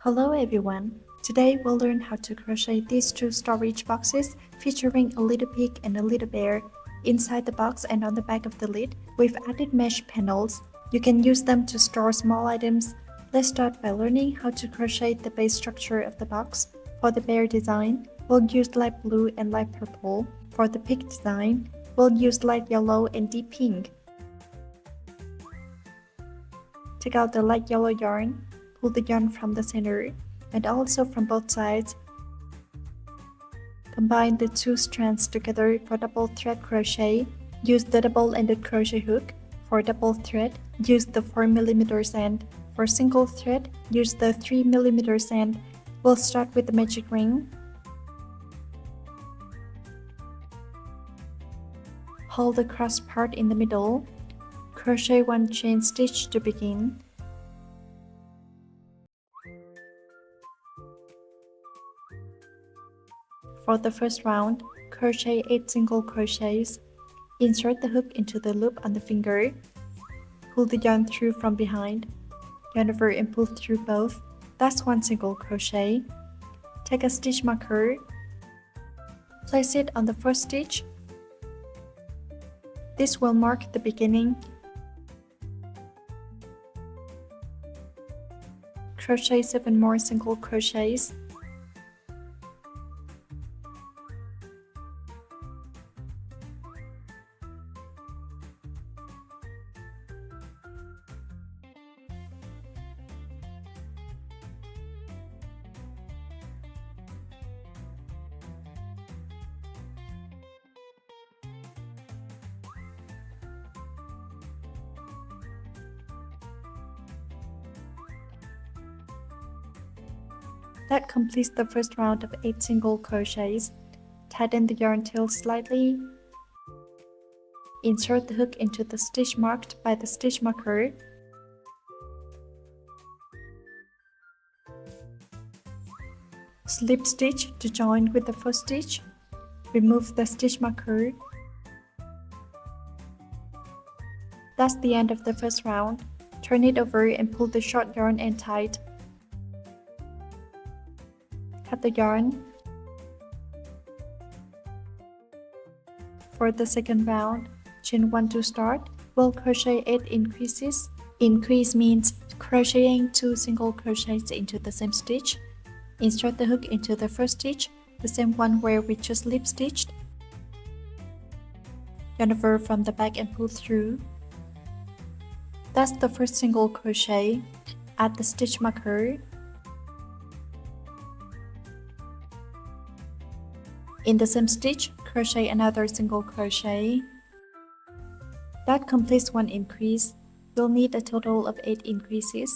Hello everyone! Today we'll learn how to crochet these two storage boxes featuring a little pig and a little bear. Inside the box and on the back of the lid, we've added mesh panels. You can use them to store small items. Let's start by learning how to crochet the base structure of the box. For the bear design, we'll use light blue and light purple. For the pig design, we'll use light yellow and deep pink. Take out the light yellow yarn. Pull the yarn from the center and also from both sides. Combine the two strands together for double thread crochet. Use the double-ended crochet hook. For double thread, use the 4mm end. For single thread, use the 3mm end. We'll start with the magic ring. Hold the cross part in the middle. Crochet one chain stitch to begin. For the first round, crochet 8 single crochets. Insert the hook into the loop on the finger. Pull the yarn through from behind. Yarn over and pull through both. That's 1 single crochet. Take a stitch marker. Place it on the first stitch. This will mark the beginning. Crochet 7 more single crochets. That completes the first round of 8 single crochets. Tighten the yarn tail slightly. Insert the hook into the stitch marked by the stitch marker. Slip stitch to join with the first stitch. Remove the stitch marker. That's the end of the first round. Turn it over and pull the short yarn end tight. Cut the yarn. For the second round, chain 1 to start. We'll crochet 8 increases. Increase means crocheting 2 single crochets into the same stitch. Insert the hook into the first stitch, the same one where we just slip stitched. Yarn over from the back and pull through. That's the first single crochet. Add the stitch marker. In the same stitch, crochet another single crochet. That completes 1 increase. You'll need a total of 8 increases.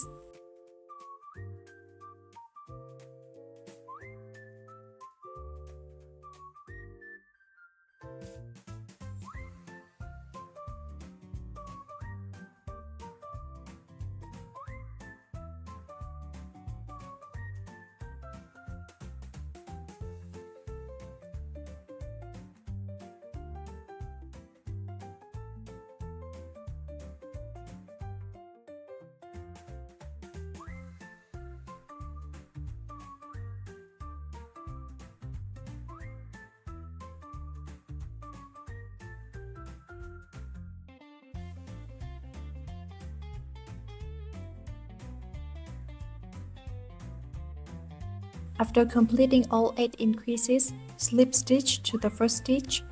After completing all 8 increases, slip stitch to the first stitch.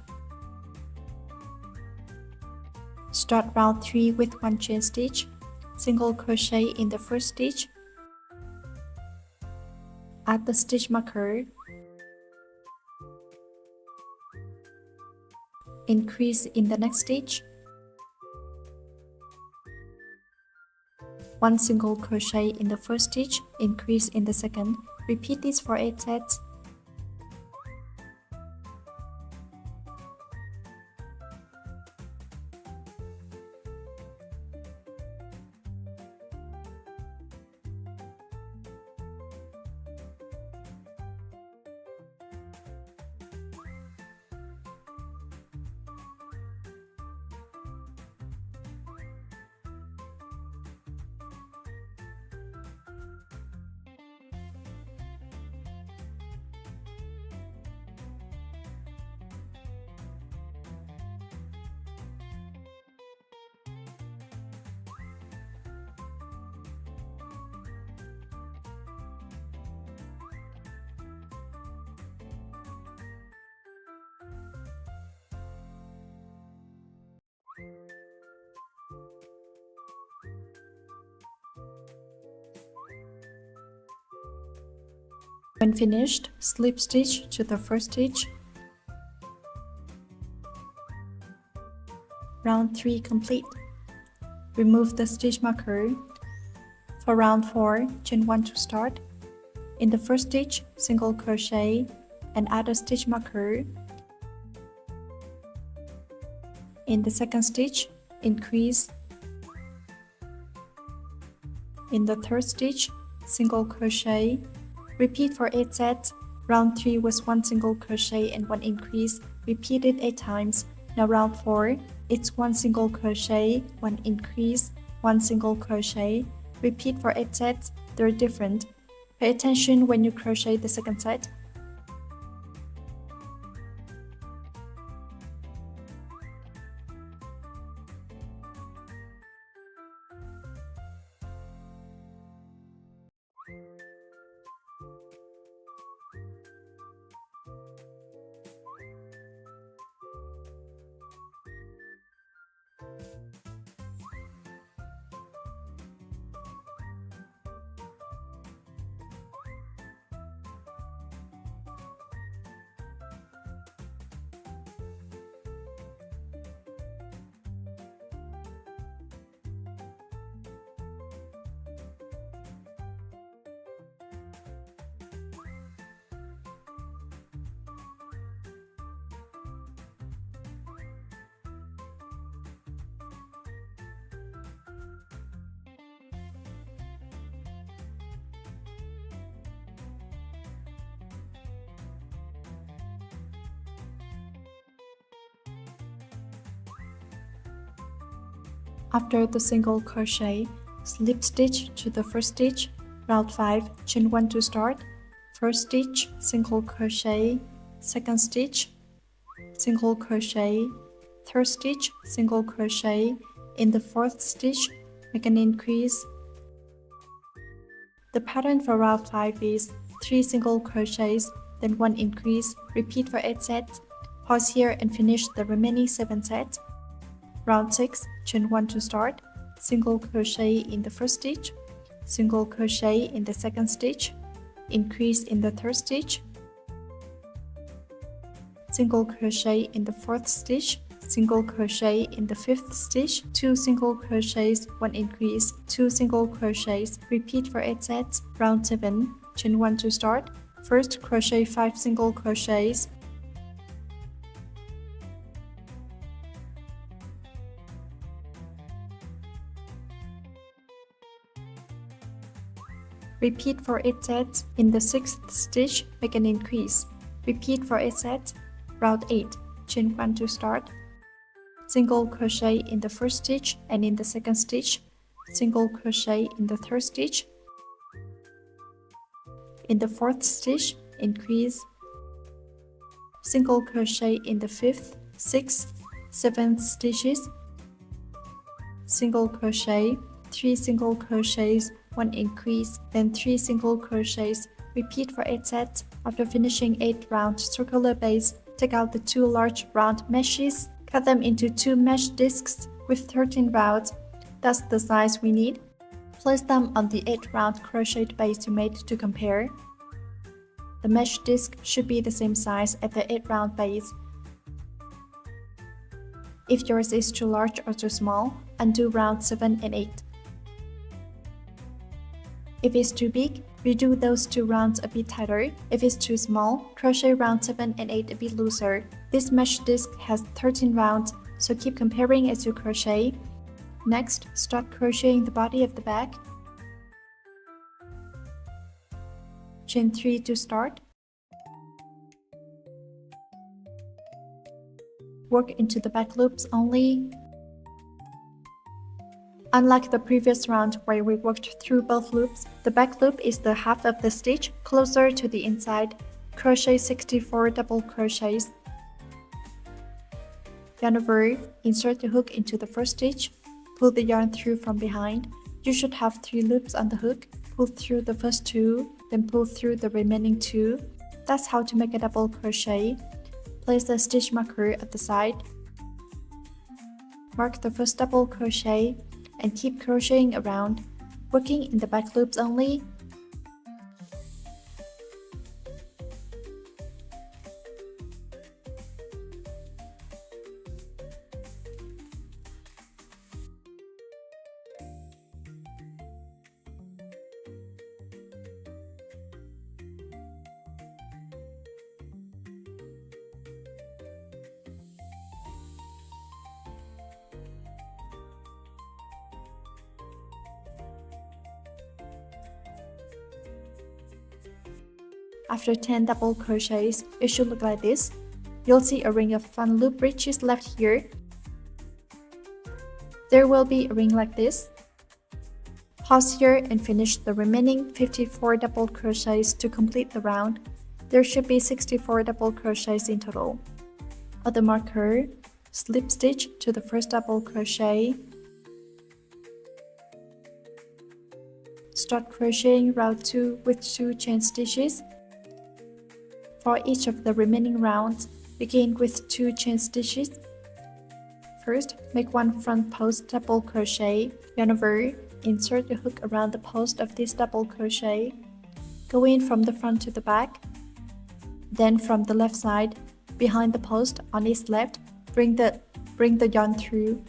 Start round 3 with 1 chain stitch. Single crochet in the first stitch. Add the stitch marker. Increase in the next stitch. 1 single crochet in the first stitch, increase in the second. Repeat this for 8 sets. When finished, slip stitch to the first stitch. Round 3 complete. Remove the stitch marker. For round 4, chain 1 to start. In the first stitch, single crochet and add a stitch marker. In the second stitch, increase. In the third stitch, single crochet. Repeat for 8 sets. Round 3 was 1 single crochet and 1 increase. Repeat it 8 times. Now round 4, it's 1 single crochet, 1 increase, 1 single crochet. Repeat for 8 sets. They're different. Pay attention when you crochet the second set. After the single crochet, slip stitch to the first stitch. Round 5, chain 1 to start. First stitch, single crochet. Second stitch, single crochet. Third stitch, single crochet. In the fourth stitch, make an increase. The pattern for round 5 is 3 single crochets, then 1 increase. Repeat for 8 sets. Pause here and finish the remaining 7 sets. Round 6, chain 1 to start, single crochet in the first stitch, single crochet in the second stitch, increase in the third stitch, single crochet in the fourth stitch, single crochet in the fifth stitch, 2 single crochets, 1 increase, 2 single crochets. Repeat for 8 sets. Round 7, chain 1 to start, first crochet 5 single crochets, repeat for 8 sets. In the 6th stitch, make an increase. Repeat for 8 sets. Round 8, chain 1 to start, single crochet in the first stitch and in the second stitch, single crochet in the third stitch. In the fourth stitch, increase, single crochet in the 5th, 6th, 7th stitches, single crochet, 3 single crochets, 1 increase, then 3 single crochets. Repeat for 8 sets. After finishing 8 round circular base, take out the 2 large round meshes, cut them into 2 mesh discs with 13 rounds. That's the size we need. Place them on the 8 round crocheted base you made to compare. The mesh disc should be the same size as the 8 round base. If yours is too large or too small, undo round 7 and 8. If it's too big, redo those 2 rounds a bit tighter. If it's too small, crochet round 7 and 8 a bit looser. This mesh disc has 13 rounds, so keep comparing as you crochet. Next, start crocheting the body of the bag. Chain 3 to start. Work into the back loops only. Unlike the previous round where we worked through both loops, the back loop is the half of the stitch closer to the inside. Crochet 64 double crochets. Yarn over, insert the hook into the first stitch, pull the yarn through from behind. You should have 3 loops on the hook. Pull through the first 2, then pull through the remaining 2. That's how to make a double crochet. Place the stitch marker at the side. Mark the first double crochet and keep crocheting around, working in the back loops only. After 10 double crochets, it should look like this. You'll see a ring of fun loop breeches left here. There will be a ring like this. Pause here and finish the remaining 54 double crochets to complete the round. There should be 64 double crochets in total. At the marker, slip stitch to the first double crochet. Start crocheting round 2 with 2 chain stitches. For each of the remaining rounds, begin with 2 chain stitches. First, make one front post double crochet, yarn over, insert the hook around the post of this double crochet. Go in from the front to the back. Then from the left side, behind the post on its left, bring the yarn through.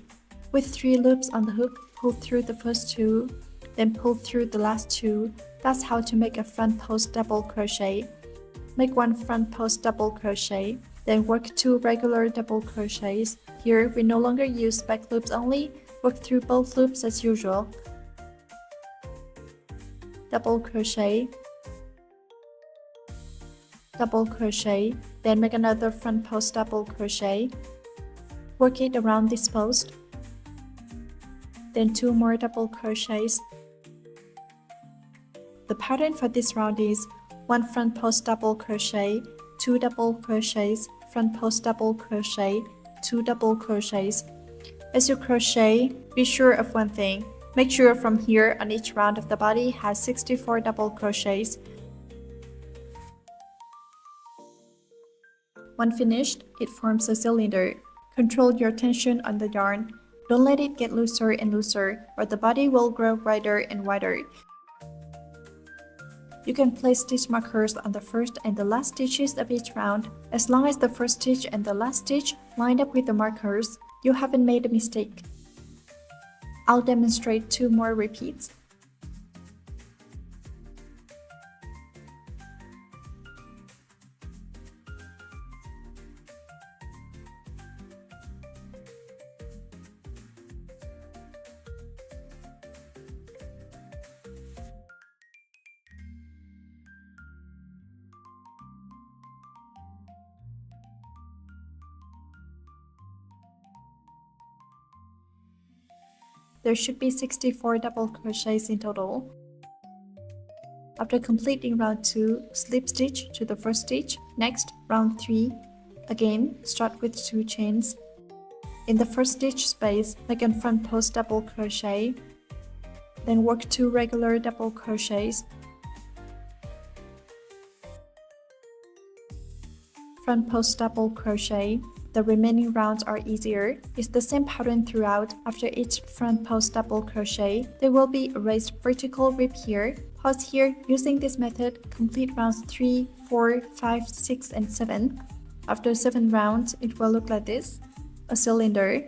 With 3 loops on the hook, pull through the first 2, then pull through the last 2. That's how to make a front post double crochet. Make one front post double crochet, then work 2 regular double crochets. Here we no longer use back loops only, work through both loops as usual. Double crochet, double crochet, then make another front post double crochet. Work it around this post, then 2 more double crochets. The pattern for this round is 1 front post double crochet, 2 double crochets, front post double crochet, 2 double crochets. As you crochet, be sure of one thing. Make sure from here on each round of the body has 64 double crochets. When finished, it forms a cylinder. Control your tension on the yarn. Don't let it get looser and looser, or the body will grow wider and wider. You can place stitch markers on the first and the last stitches of each round. As long as the first stitch and the last stitch line up with the markers, you haven't made a mistake. I'll demonstrate 2 more repeats. There should be 64 double crochets in total. After completing round 2, slip stitch to the first stitch. Next, round 3. Again, start with 2 chains. In the first stitch space, make a front post double crochet. Then work 2 regular double crochets. Front post double crochet. The remaining rounds are easier. It's the same pattern throughout. After each front post double crochet, there will be a raised vertical rib here. Pause here. Using this method, complete rounds 3, 4, 5, 6, and 7. After 7 rounds, it will look like this, a cylinder.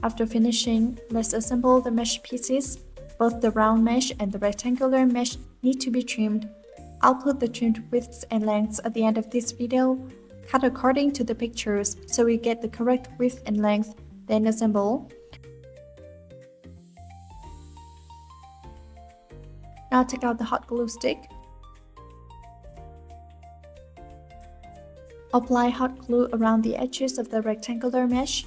After finishing, let's assemble the mesh pieces. Both the round mesh and the rectangular mesh need to be trimmed. I'll put the trimmed widths and lengths at the end of this video. Cut according to the pictures so we get the correct width and length, then assemble. Now take out the hot glue stick. Apply hot glue around the edges of the rectangular mesh.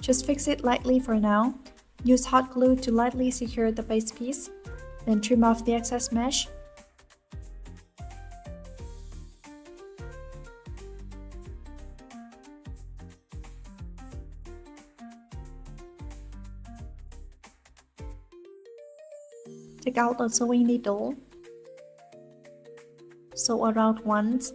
Just fix it lightly for now. Use hot glue to lightly secure the base piece, then trim off the excess mesh. Take out a sewing needle. Sew around once.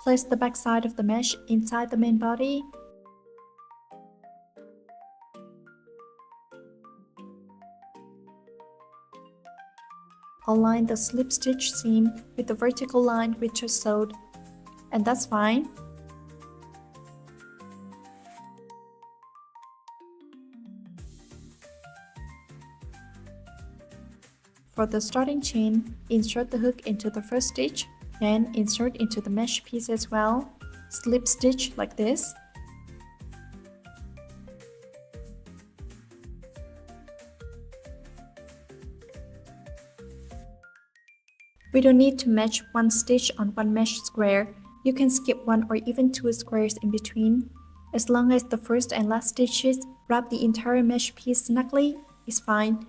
Place the back side of the mesh inside the main body. Align the slip stitch seam with the vertical line we just sewed, and that's fine. For the starting chain, insert the hook into the first stitch, then insert into the mesh piece as well. Slip stitch like this. We don't need to match one stitch on one mesh square. You can skip one or even two squares in between. As long as the first and last stitches wrap the entire mesh piece snugly, it's fine.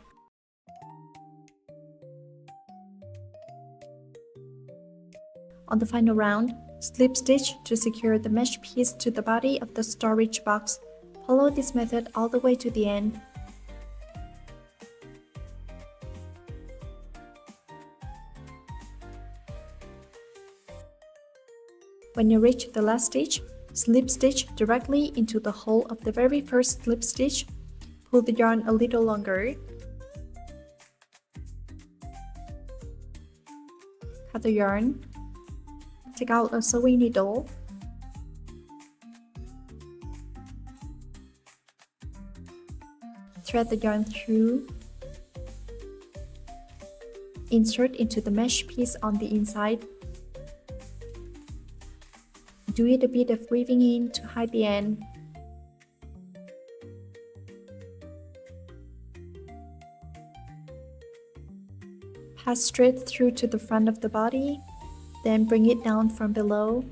On the final round, slip stitch to secure the mesh piece to the body of the storage box. Follow this method all the way to the end. When you reach the last stitch, slip stitch directly into the hole of the very first slip stitch. Pull the yarn a little longer. Cut the yarn. Take out a sewing needle. Thread the yarn through. Insert into the mesh piece on the inside. Do it a bit of weaving in to hide the end. Pass straight through to the front of the body, then bring it down from below.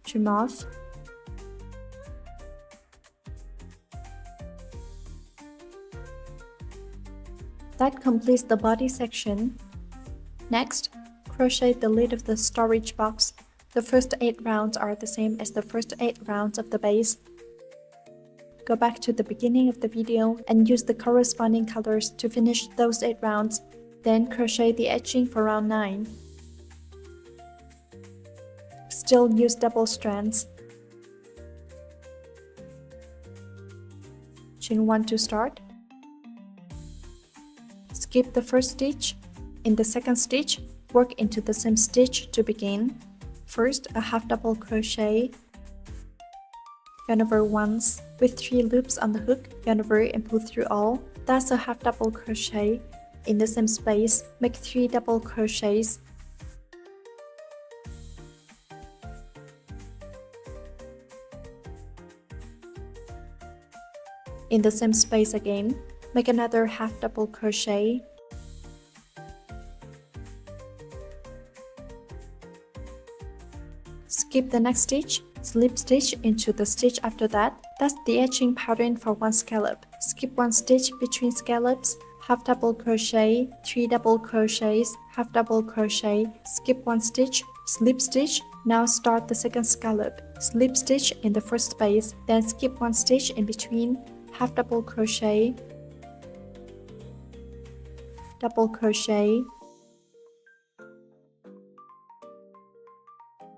Trim off. That completes the body section. Next, crochet the lid of the storage box. The first 8 rounds are the same as the first 8 rounds of the base. Go back to the beginning of the video and use the corresponding colors to finish those 8 rounds. Then crochet the edging for round 9. Still use double strands. Chain 1 to start. Skip the first stitch. In the second stitch, work into the same stitch to begin. First, a half double crochet. Yarn over once. With 3 loops on the hook, yarn over and pull through all. That's a half double crochet. In the same space, make 3 double crochets. In the same space again, make another half double crochet. Skip the next stitch, slip stitch into the stitch after that. That's the edging pattern for one scallop. Skip one stitch between scallops, half double crochet, 3 double crochets, half double crochet, skip one stitch, slip stitch. Now start the second scallop. Slip stitch in the first space, then skip one stitch in between, half double crochet, double crochet,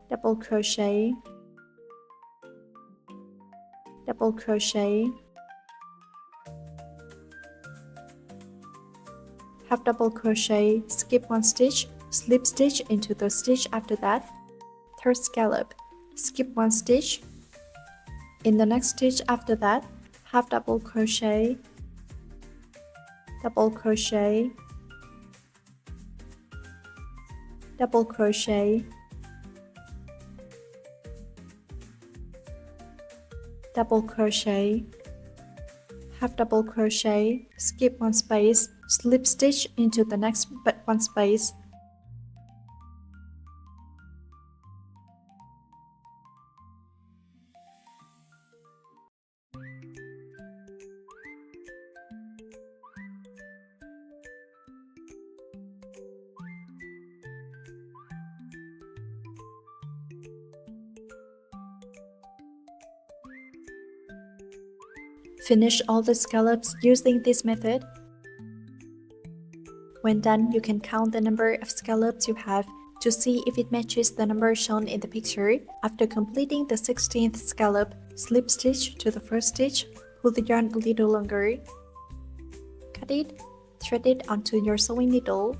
double crochet, double crochet, half double crochet, skip one stitch, slip stitch into the stitch after that. Third scallop, skip one stitch. In the next stitch after that, half double crochet, double crochet, double crochet, double crochet, half double crochet, skip one space, slip stitch into the next but one space. Finish all the scallops using this method. When done, you can count the number of scallops you have to see if it matches the number shown in the picture. After completing the 16th scallop, slip stitch to the first stitch, pull the yarn a little longer. Cut it, thread it onto your sewing needle.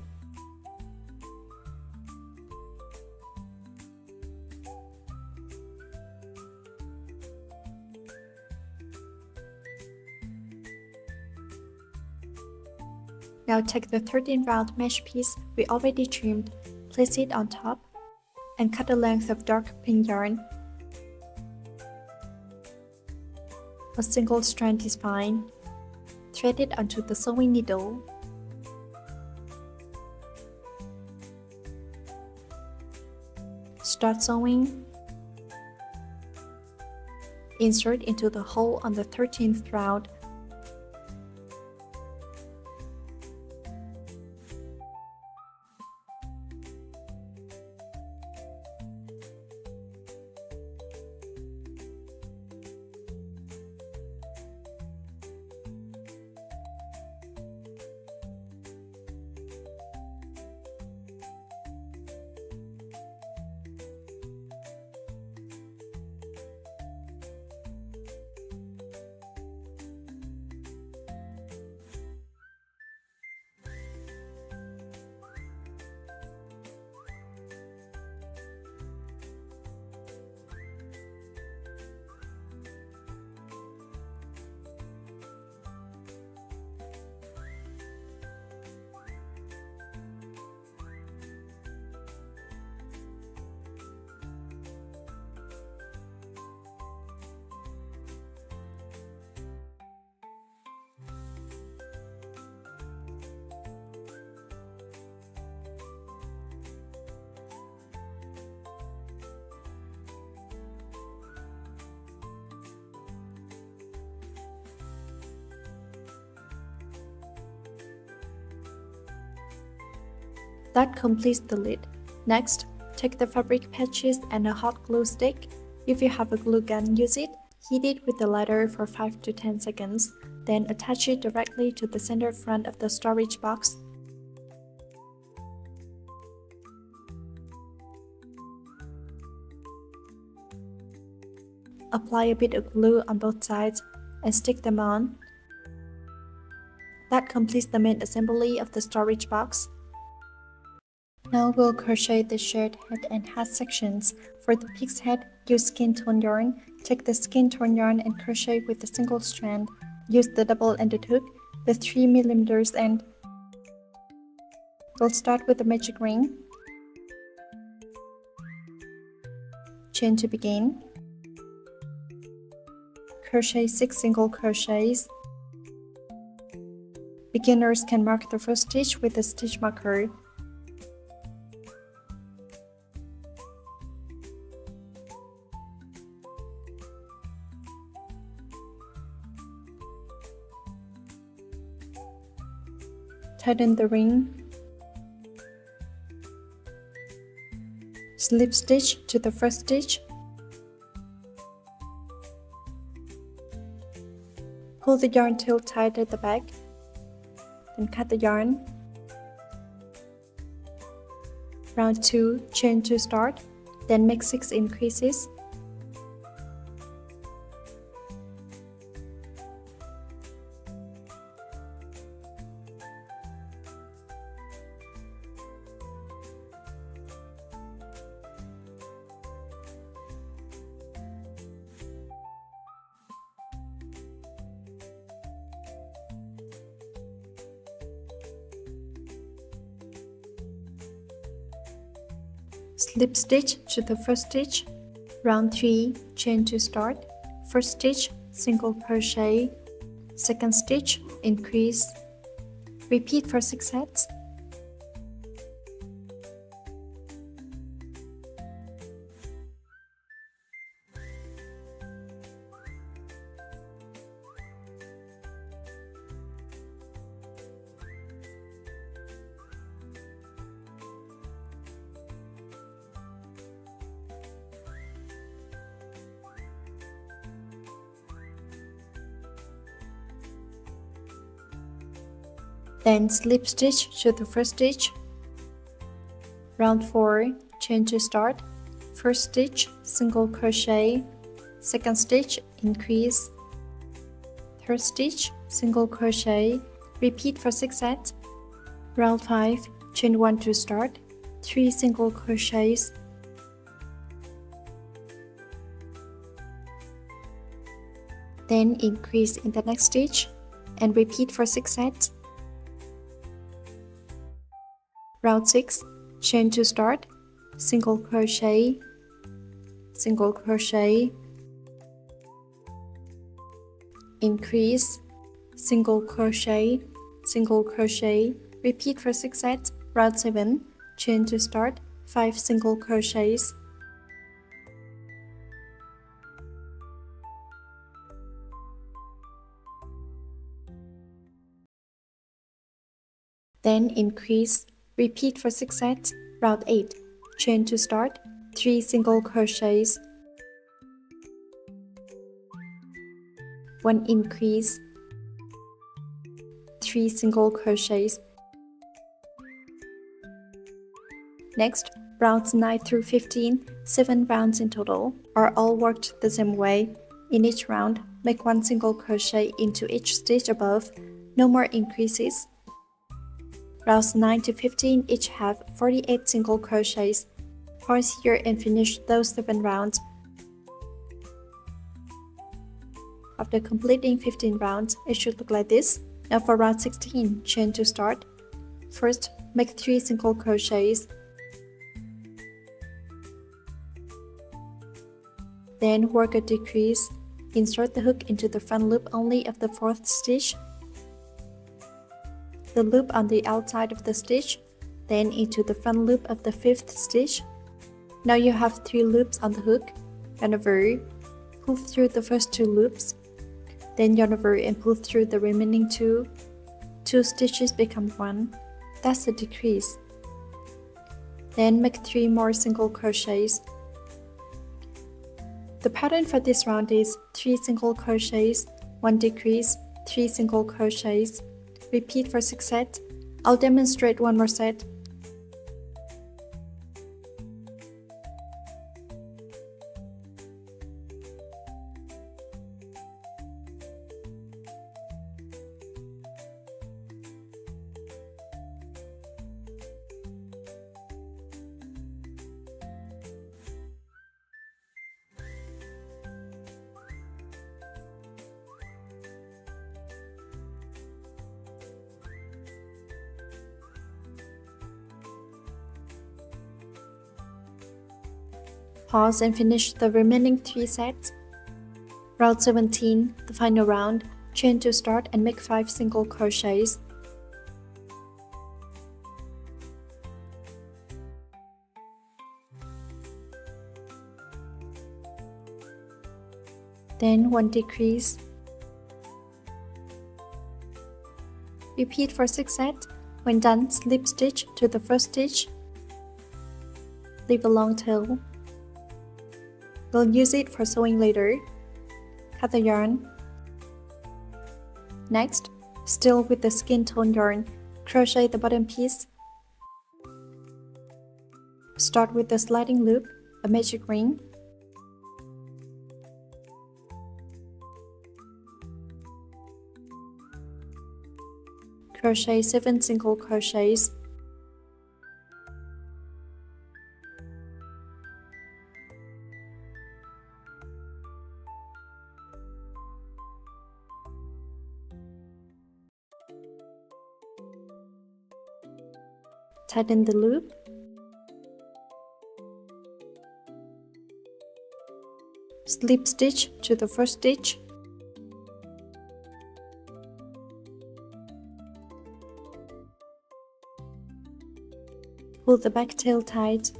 Now take the 13 round mesh piece we already trimmed, place it on top, and cut a length of dark pink yarn. A single strand is fine. Thread it onto the sewing needle. Start sewing. Insert into the hole on the 13th round. That completes the lid. Next, take the fabric patches and a hot glue stick. If you have a glue gun, use it. Heat it with the lighter for 5 to 10 seconds. Then attach it directly to the center front of the storage box. Apply a bit of glue on both sides and stick them on. That completes the main assembly of the storage box. Now we'll crochet the shirt head and hat sections. For the pig's head, use skin tone yarn. Take the skin tone yarn and crochet with a single strand. Use the double-ended hook, the 3mm end. We'll start with the magic ring. Chain to begin. Crochet 6 single crochets. Beginners can mark the first stitch with a stitch marker. Tighten the ring. Slip stitch to the first stitch. Pull the yarn till tight at the back. Then cut the yarn. Round 2, chain to start. Then make 6 increases. Slip stitch to the first stitch. Round 3, chain to start. First stitch, single crochet. Second stitch, increase. Repeat for 6 sets. Then slip stitch to the first stitch. Round 4, chain to start. First stitch, single crochet. Second stitch, increase. Third stitch, single crochet. Repeat for 6 sets. Round 5, chain 1 to start. 3 single crochets. Then increase in the next stitch and repeat for 6 sets. Round 6, chain to start, single crochet, single crochet, increase, single crochet, single crochet, repeat for 6 sets. Round 7, chain to start, 5 single crochets. Then increase, repeat for 6 sets. Round 8, chain to start, 3 single crochets, 1 increase, 3 single crochets. Next, rounds 9 through 15, 7 rounds in total, are all worked the same way. In each round, make 1 single crochet into each stitch above, no more increases. Rounds 9 to 15 each have 48 single crochets. Pause here and finish those 7 rounds. After completing 15 rounds, it should look like this. Now for round 16, chain to start. First, make 3 single crochets. Then work a decrease. Insert the hook into the front loop only of the 4th stitch. The loop on the outside of the stitch, then into the front loop of the 5th stitch. Now you have 3 loops on the hook. Yarn over, pull through the first 2 loops, then yarn over and pull through the remaining 2. 2 stitches become 1. That's a decrease. Then make 3 more single crochets. The pattern for this round is 3 single crochets, 1 decrease, 3 single crochets. Repeat for 6 sets. I'll demonstrate one more set. Pause and finish the remaining 3 sets. Round 17, the final round, chain to start and make 5 single crochets. Then 1 decrease. Repeat for 6 sets. When done, slip stitch to the first stitch. Leave a long tail. We'll use it for sewing later. Cut the yarn. Next, still with the skin tone yarn, crochet the bottom piece. Start with the sliding loop, a magic ring. Crochet 7 single crochets. Tighten the loop. Slip stitch to the first stitch. Pull the back tail tight.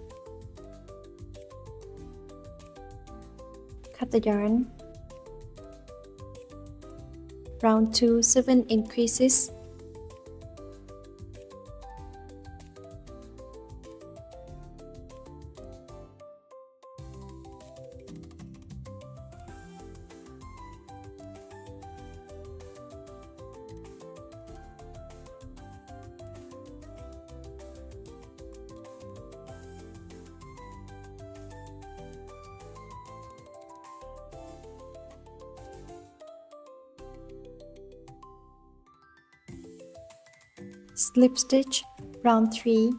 Cut the yarn. Round 2, 7 increases. slip stitch, round 3,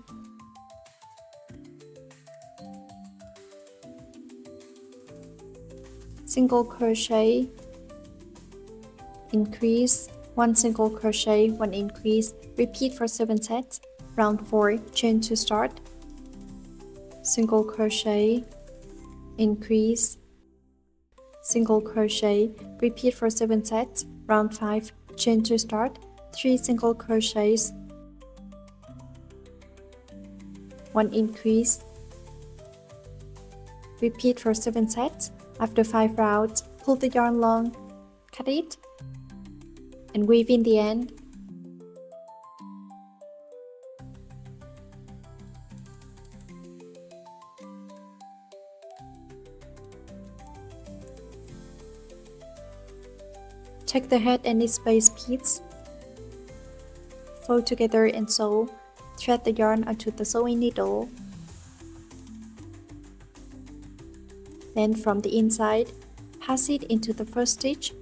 single crochet, increase, 1 single crochet, 1 increase, repeat for 7 sets, round 4, chain to start, single crochet, increase, single crochet, repeat for 7 sets, round 5, chain to start, 3 single crochets, 1 increase, repeat for 7 sets. After 5 rounds, pull the yarn long, cut it, and weave in the end. Take the head and its base piece, fold together and sew. Thread the yarn onto the sewing needle. Then from the inside, pass it into the first stitch.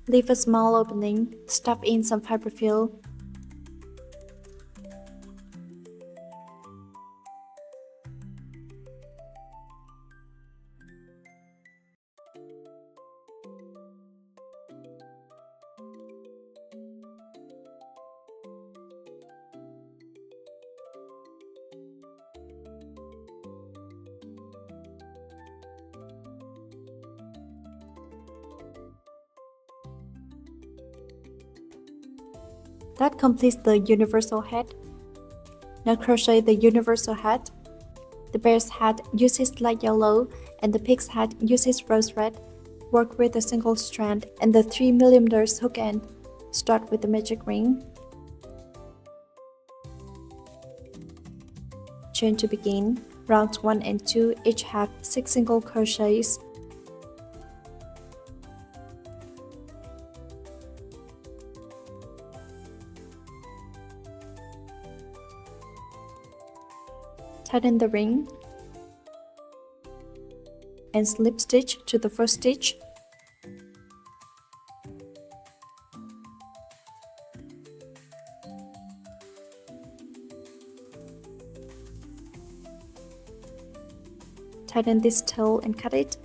Leave a small opening, stuff in some fiberfill. That completes the universal head. Now crochet the universal head. The bear's head uses light yellow and the pig's head uses rose red. Work with a single strand and the 3mm hook end. Start with the magic ring. Chain to begin. Rounds 1 and 2 each have 6 single crochets. Tighten the ring and slip stitch to the first stitch. Tighten this tail and cut it.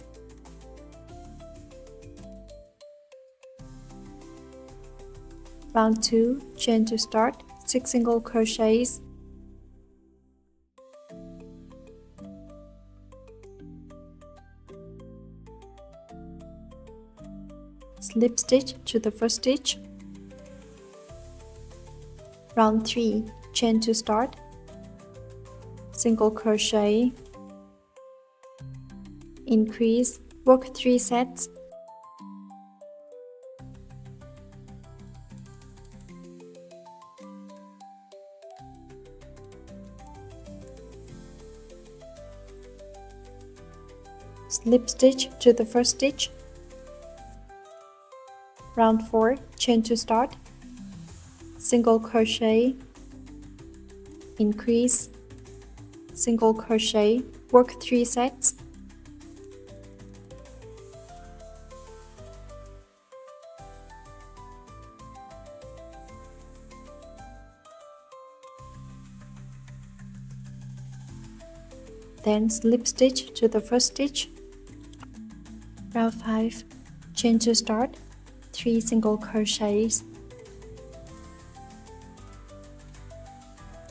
Round 2, chain to start, 6 single crochets. Slip stitch to the first stitch. Round 3, chain to start, single crochet, increase, work 3 sets. Slip stitch to the first stitch. Round 4, chain to start, single crochet, increase, single crochet, work 3 sets. Then slip stitch to the first stitch. Round 5, chain to start, 3 single crochets,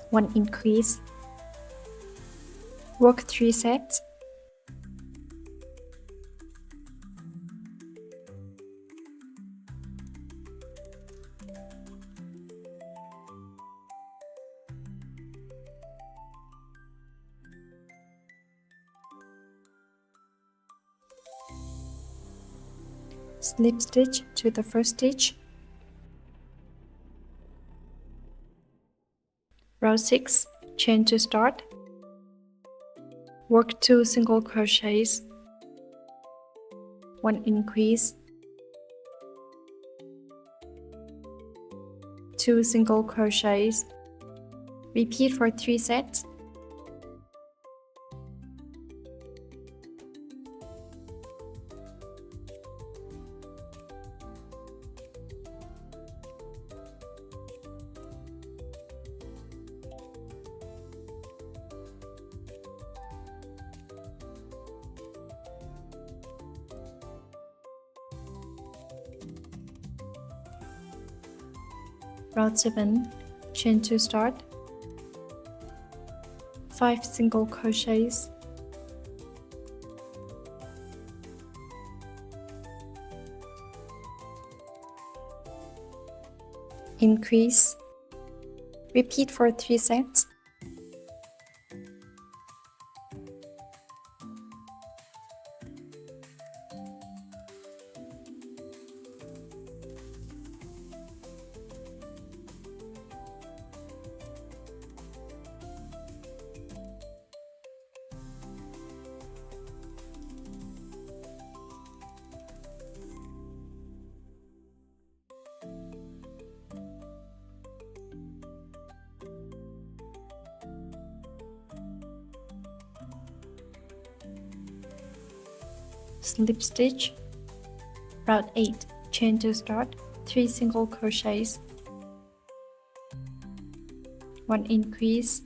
1 increase, work 3 sets. Slip stitch to the first stitch. Row 6, chain to start. Work 2 single crochets, 1 increase, 2 single crochets. Repeat for 3 sets. Row 7, chain to start, 5 single crochets, increase, repeat for 3 sets. Slip stitch. Row 8, chain to start, 3 single crochets, 1 increase,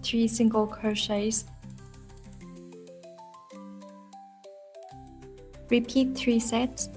3 single crochets. Repeat 3 sets.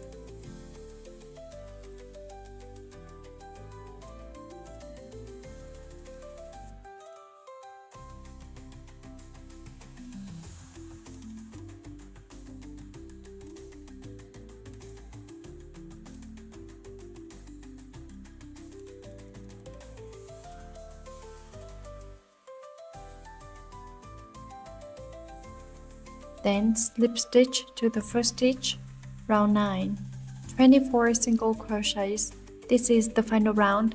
Then slip stitch to the first stitch, row 9, 24 single crochets. This is the final round.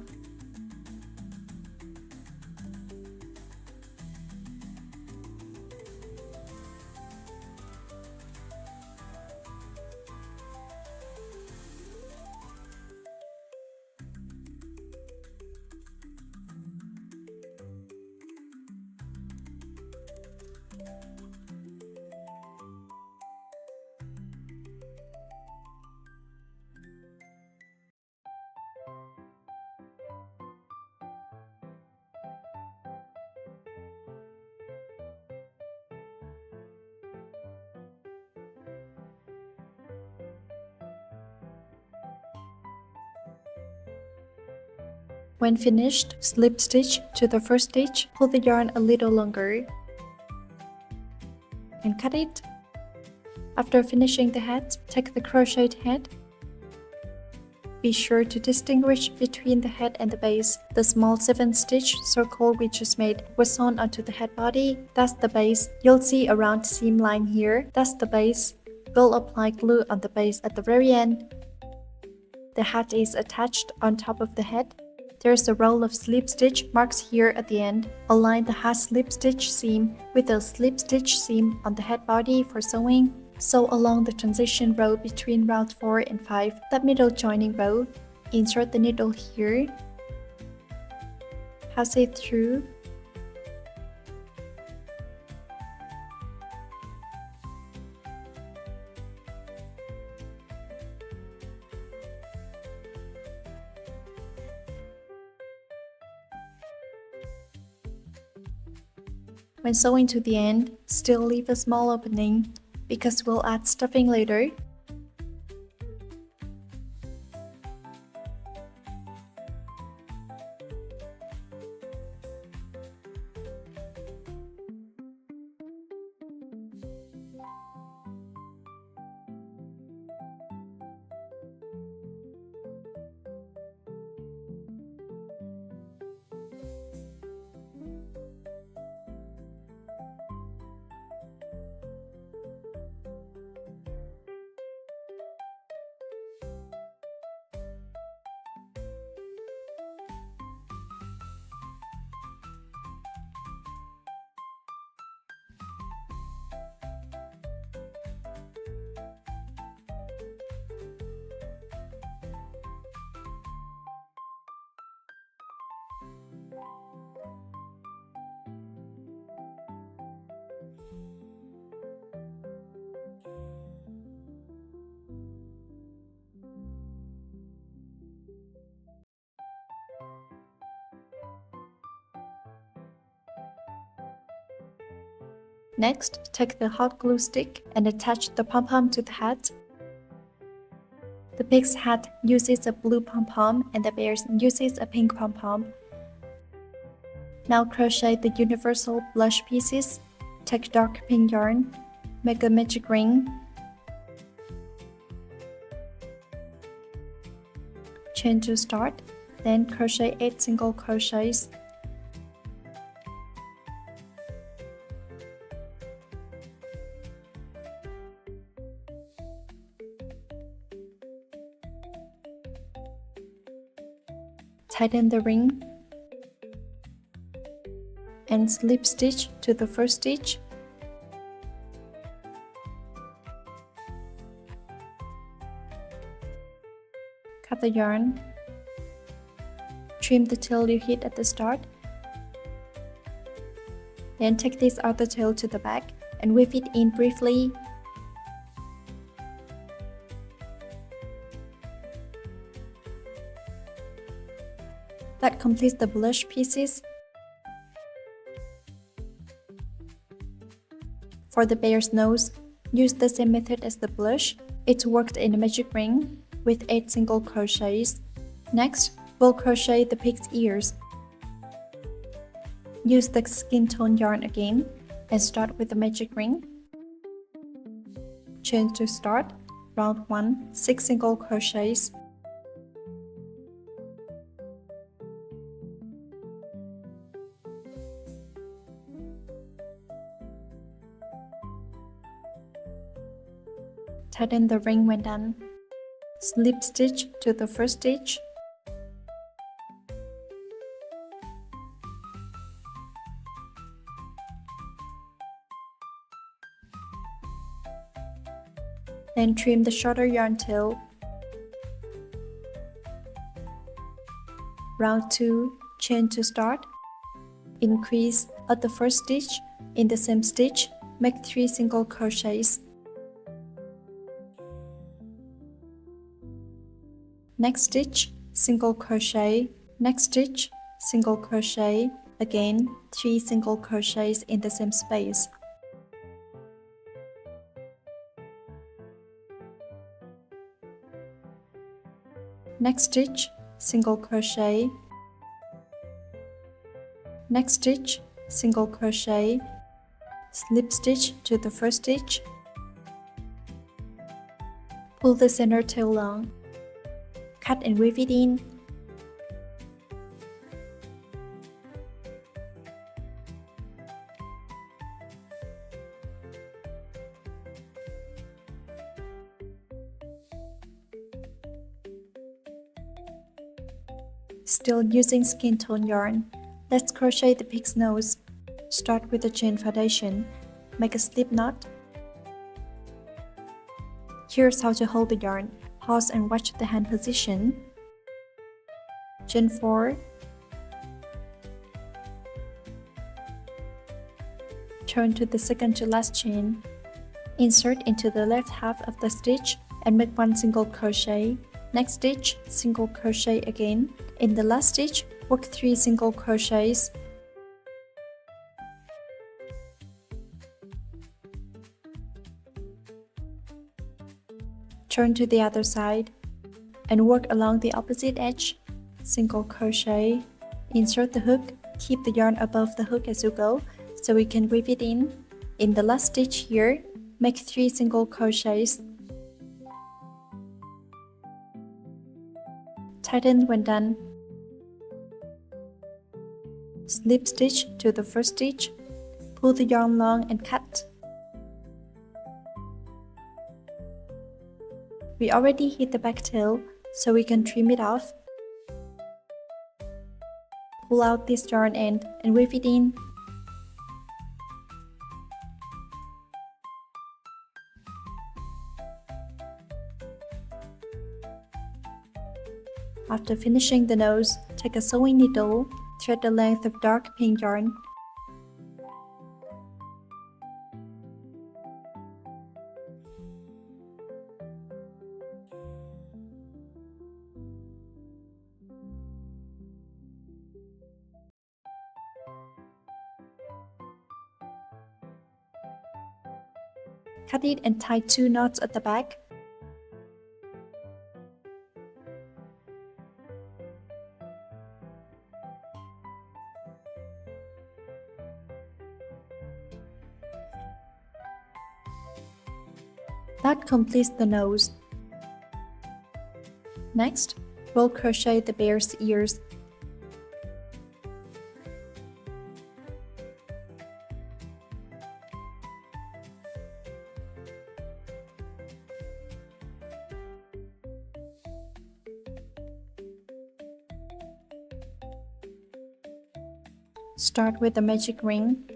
When finished, slip stitch to the first stitch, pull the yarn a little longer, and cut it. After finishing the hat, take the crocheted head. Be sure to distinguish between the head and the base. The small 7-stitch circle we just made was sewn onto the head body. That's the base. You'll see a round seam line here. That's the base. We'll apply glue on the base at the very end. The hat is attached on top of the head. There's a row of slip stitch marks here at the end. Align the hat slip stitch seam with a slip stitch seam on the head body for sewing. Sew along the transition row between round 4 and 5, that middle joining row. Insert the needle here. Pass it through. When sewing to the end, still leave a small opening, because we'll add stuffing later. Next, take the hot glue stick and attach the pom-pom to the hat. The pig's hat uses a blue pom-pom and the bear's uses a pink pom-pom. Now crochet the universal blush pieces. Take dark pink yarn, make a magic ring, chain to start, then crochet 8 single crochets. Tighten the ring and slip stitch to the first stitch. Cut the yarn. Trim the tail you hit at the start. Then take this outer tail to the back and weave it in briefly. That completes the blush pieces. For the bear's nose, use the same method as the blush. It's worked in a magic ring with 8 single crochets. Next, we'll crochet the pig's ears. Use the skin tone yarn again and start with the magic ring. Chain to start, round 1, 6 single crochets. Tighten the ring when done. Slip stitch to the first stitch. Then trim the shorter yarn tail. Round 2, chain to start. Increase at the first stitch. In the same stitch, make 3 single crochets. Next stitch, single crochet. Next stitch, single crochet. Again, 3 single crochets in the same space. Next stitch, single crochet. Next stitch, single crochet. Slip stitch to the first stitch. Pull the center tail long. Cut and weave it in. Still using skin tone yarn, let's crochet the pig's nose. Start with the chain foundation. Make a slip knot. Here's how to hold the yarn. Pause and watch the hand position. Chain 4. Turn to the second to last chain. Insert into the left half of the stitch and make 1 single crochet. Next stitch, single crochet again. In the last stitch, work 3 single crochets. Turn to the other side and work along the opposite edge. Single crochet. Insert the hook. Keep the yarn above the hook as you go so we can weave it in. In the last stitch here, make 3 single crochets. Tighten when done. Slip stitch to the first stitch. Pull the yarn long and cut. We already hit the back tail, so we can trim it off. Pull out this yarn end and weave it in. After finishing the nose, take a sewing needle, thread the length of dark pink yarn. Cut it and tie 2 knots at the back. That completes the nose. Next, we'll crochet the bear's ears. Start with the magic ring.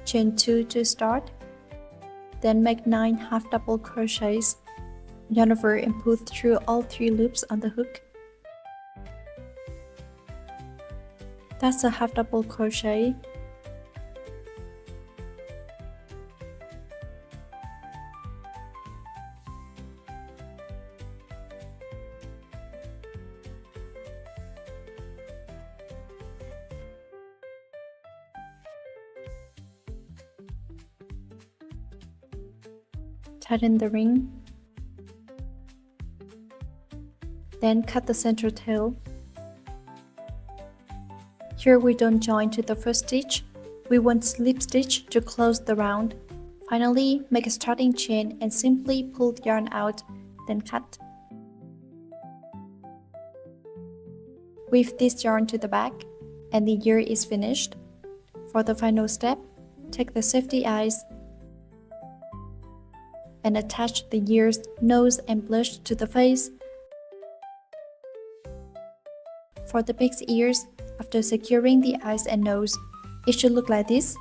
Chain 2 to start. Then make 9 half double crochets. Yarn over and pull through all 3 loops on the hook. That's a half double crochet. Tighten the ring. Then cut the center tail. Here we don't join to the first stitch. We want slip stitch to close the round. Finally, make a starting chain and simply pull the yarn out, then cut. Weave this yarn to the back, and the ear is finished. For the final step, take the safety eyes and attach the ears, nose, and blush to the face. For the pig's ears, after securing the eyes and nose, it should look like this.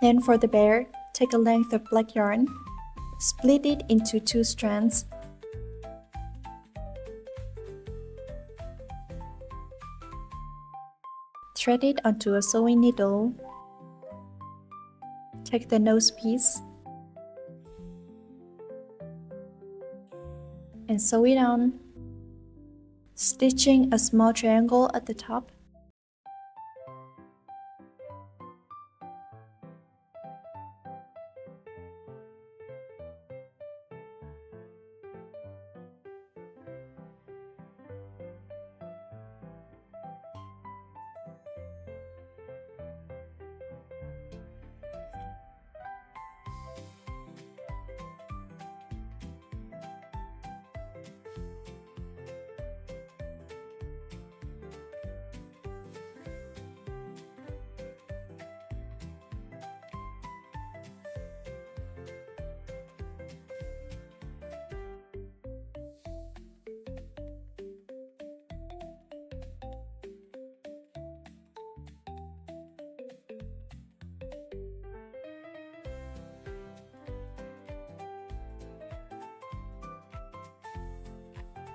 Then for the bear, take a length of black yarn, split it into 2 strands. Thread it onto a sewing needle. Take the nose piece and sew it on, stitching a small triangle at the top.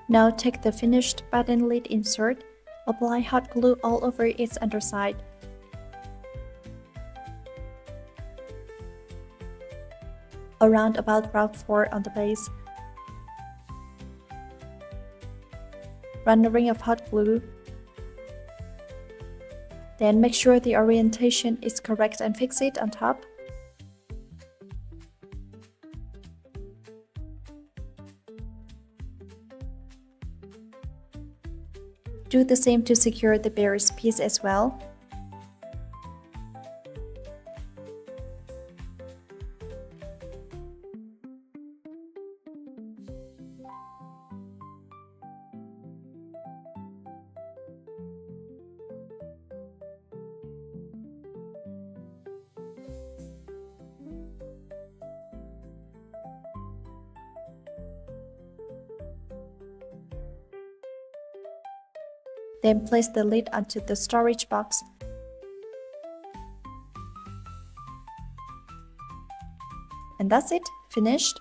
Now take the finished button lid insert, apply hot glue all over its underside. Around about round 4 on the base. Run a ring of hot glue. Then make sure the orientation is correct and fix it on top. Do the same to secure the bear's piece as well. Then place the lid onto the storage box. And that's it, finished.